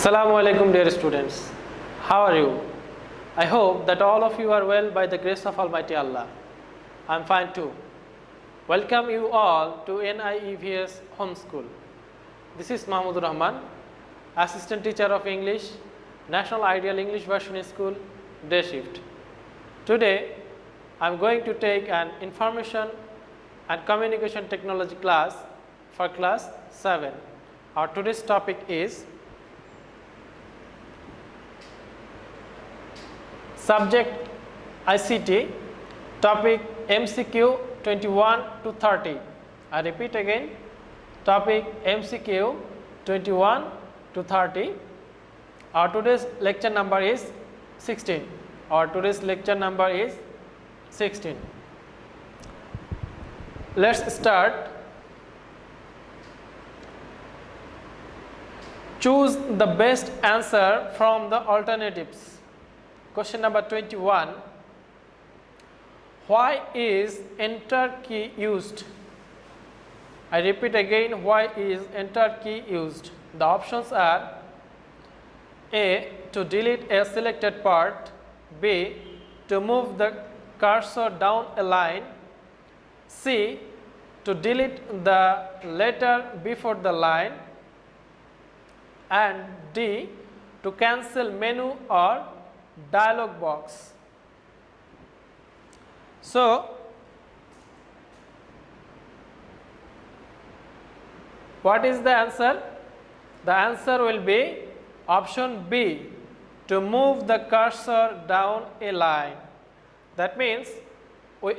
Assalamu alaikum dear students. How are you? I hope that all of you are well by the grace of Almighty Allah. I am fine too. Welcome you all to NIEVS Home School. This is Mahmoud Rahman, Assistant Teacher of English, National Ideal English Version School, Day Shift. Today I am going to take an Information and Communication Technology class for class 7. Our today's topic is Subject ICT, topic MCQ 21 to 30. I repeat again, topic MCQ 21 to 30. Our today's lecture number is 16. Let's start. Choose the best answer from the alternatives. Question number 21. Why is enter key used? I repeat again, why is enter key used? The options are A. To delete a selected part, B. To move the cursor down a line, C. To delete the letter before the line, and D. To cancel menu or dialog box. So, what is the answer? The answer will be option B, to move the cursor down a line. That means we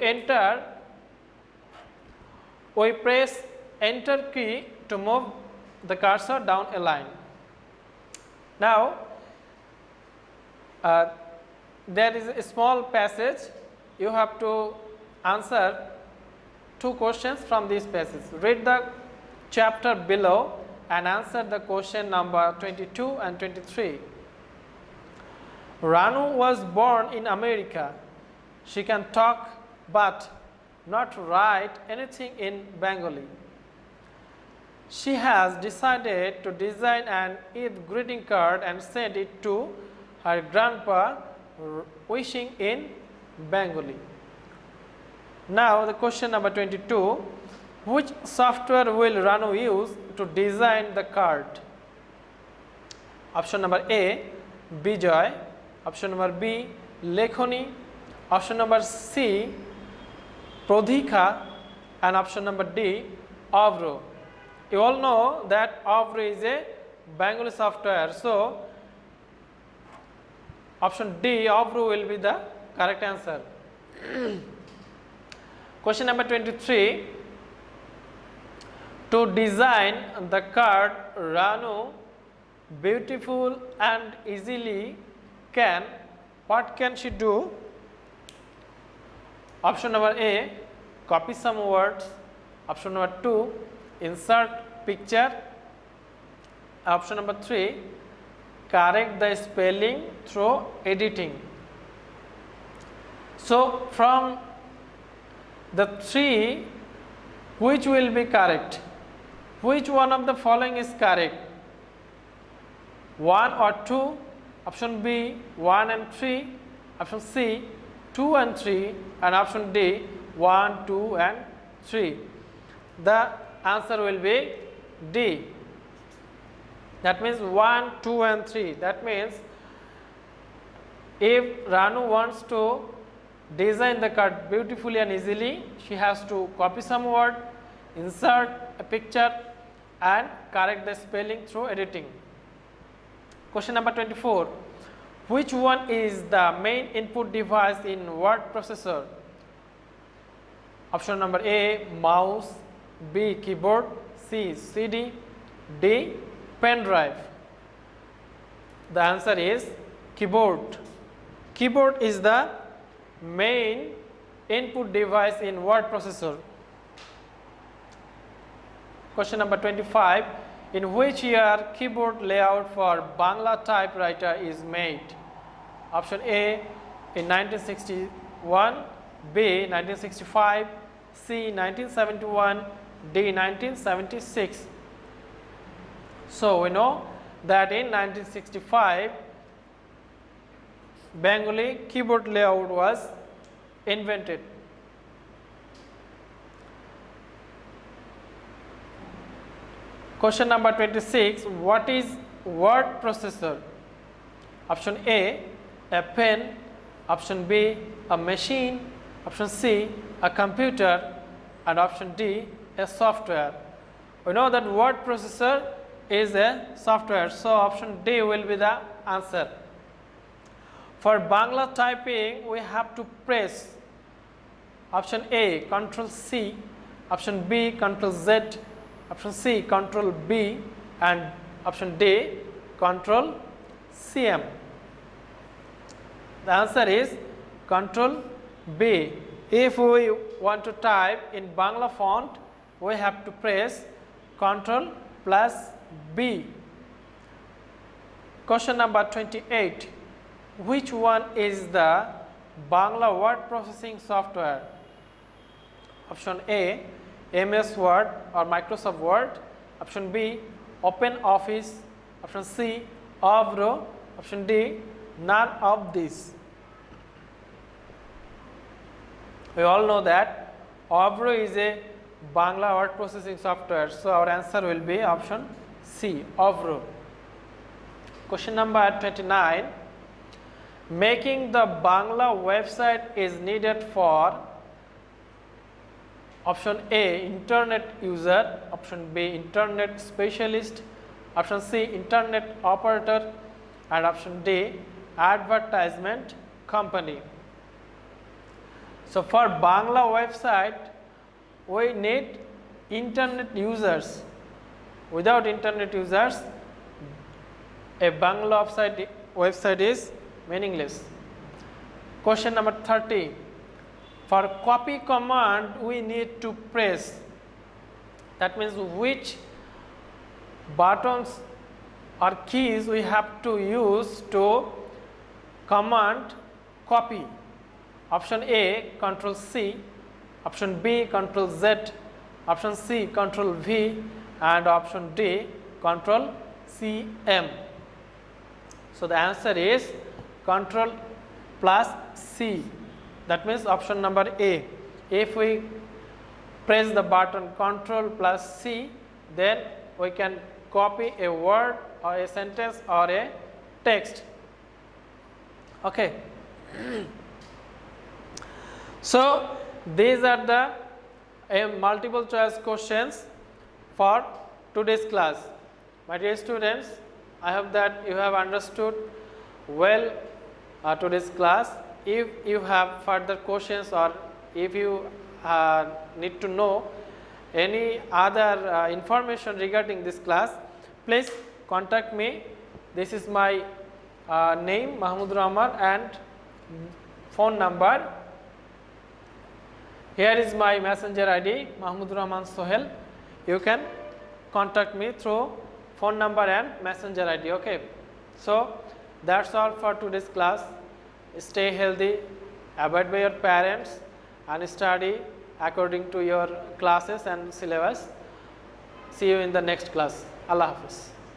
press enter key to move the cursor down a line. Now, there is a small passage. You have to answer two questions from this passage. Read the chapter below and answer the question number 22 and 23. Ranu was born in America. She can talk but not write anything in Bengali. She has decided to design an Eid greeting card and send it to her grandpa, wishing in Bengali. Now the question number 22. Which software will Ranu use to design the card? Option number A, Bijoy. Option number B, Lekhoni. Option number C, Prodhika. And option number D, Avro. You all know that Avro is a Bengali software. So, option D, Avro, will be the correct answer. Question number 23. To design the card, Ranu beautiful and easily can, what can she do? Option number A, copy some words. Option number 2, insert picture. Option number 3, correct the spelling through editing. So, from the three, which will be correct? Which one of the following is correct? 1 or 2? Option B, 1 and 3. Option C, 2 and 3. And option D, 1, 2 and 3. The answer will be D. That means 1, 2 and 3. That means if Ranu wants to design the card beautifully and easily, she has to copy some word, insert a picture and correct the spelling through editing. Question number 24. Which one is the main input device in word processor? Option number A, mouse. B, keyboard. C, CD. D, pen drive. The answer is keyboard. Keyboard is the main input device in word processor. Question number 25. In which year keyboard layout for Bangla typewriter is made? Option A, in 1961. B, 1965. C, 1971. D, 1976. So we know that in 1965 Bengali keyboard layout was invented. Question number 26. What is word processor? Option A, a pen. Option B, a machine. Option C, a computer. And option D, a software. We know that word processor is a software, so option D will be the answer. For Bangla typing, we have to press option A, Ctrl C, option B, Ctrl Z, option C, Ctrl B, and option D, Ctrl CM. The answer is Ctrl B. If we want to type in Bangla font, we have to press Ctrl plus B. Question number 28. Which one is the Bangla word processing software? Option A, MS Word or Microsoft Word. Option B, Open Office. Option C, Avro. Option D, none of these. We all know that Avro is a Bangla word processing software, so our answer will be option C, Avro. Question number 29. Making the Bangla website is needed for option A, internet user. Option B, internet specialist. Option C, internet operator. And option D, advertisement company. So for Bangla website, we need internet users. Without internet users, a Bangla website is meaningless. Question number 30. For copy command, we need to press. That means which buttons or keys we have to use to command copy. Option A, Ctrl C. Option B, Ctrl Z. Option C, Ctrl V. And option D, Ctrl CM. So the answer is Ctrl plus C. That means option number A. If we press the button Ctrl plus C, then we can copy a word or a sentence or a text. Okay. So these are the multiple choice questions for today's class. My dear students, I hope that you have understood well today's class. If you have further questions or if you need to know any other information regarding this class, please contact me. This is my name, Mahmud Rahman, and phone number. Here is my messenger ID, Mahmud Rahman Sohel. You can contact me through phone number and messenger ID. Okay. So that's all for today's class. Stay healthy, abide by your parents, and study according to your classes and syllabus. See you in the next class. Allah Hafiz.